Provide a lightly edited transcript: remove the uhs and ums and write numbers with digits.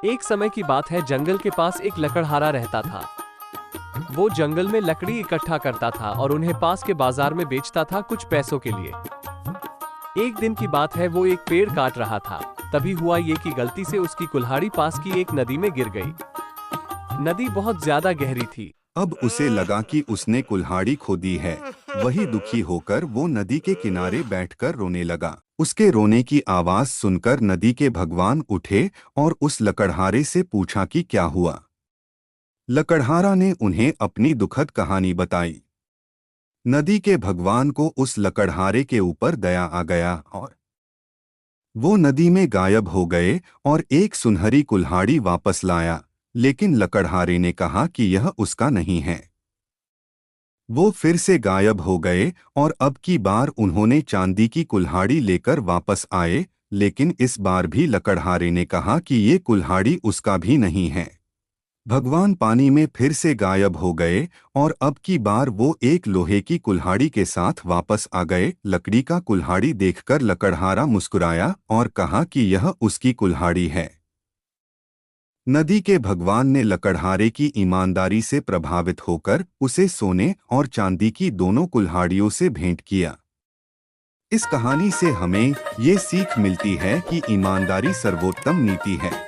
एक समय की बात है, जंगल के पास एक लकड़हारा रहता था। वो जंगल में लकड़ी इकट्ठा करता था और उन्हें पास के बाजार में बेचता था कुछ पैसों के लिए। एक दिन की बात है, वो एक पेड़ काट रहा था। तभी हुआ ये कि गलती से उसकी कुल्हाड़ी पास की एक नदी में गिर गई। नदी बहुत ज्यादा गहरी थी। अब उसे लगा कि उसने कुल्हाड़ी खो दी है। वही दुखी होकर वो नदी के किनारे बैठकर रोने लगा। उसके रोने की आवाज सुनकर नदी के भगवान उठे और उस लकड़हारे से पूछा कि क्या हुआ। लकड़हारा ने उन्हें अपनी दुखद कहानी बताई। नदी के भगवान को उस लकड़हारे के ऊपर दया आ गया और वो नदी में गायब हो गए और एक सुनहरी कुल्हाड़ी वापस लाया। लेकिन लकड़हारे ने कहा कि यह उसका नहीं है। वो फिर से गायब हो गए और अब की बार उन्होंने चांदी की कुल्हाड़ी लेकर वापस आए। लेकिन इस बार भी लकड़हारे ने कहा कि ये कुल्हाड़ी उसका भी नहीं है। भगवान पानी में फिर से गायब हो गए और अब की बार वो एक लोहे की कुल्हाड़ी के साथ वापस आ गए। लकड़ी का कुल्हाड़ी देखकर लकड़हारा मुस्कुराया और कहा कि यह उसकी कुल्हाड़ी है। नदी के भगवान ने लकड़हारे की ईमानदारी से प्रभावित होकर उसे सोने और चांदी की दोनों कुल्हाड़ियों से भेंट किया। इस कहानी से हमें ये सीख मिलती है कि ईमानदारी सर्वोत्तम नीति है।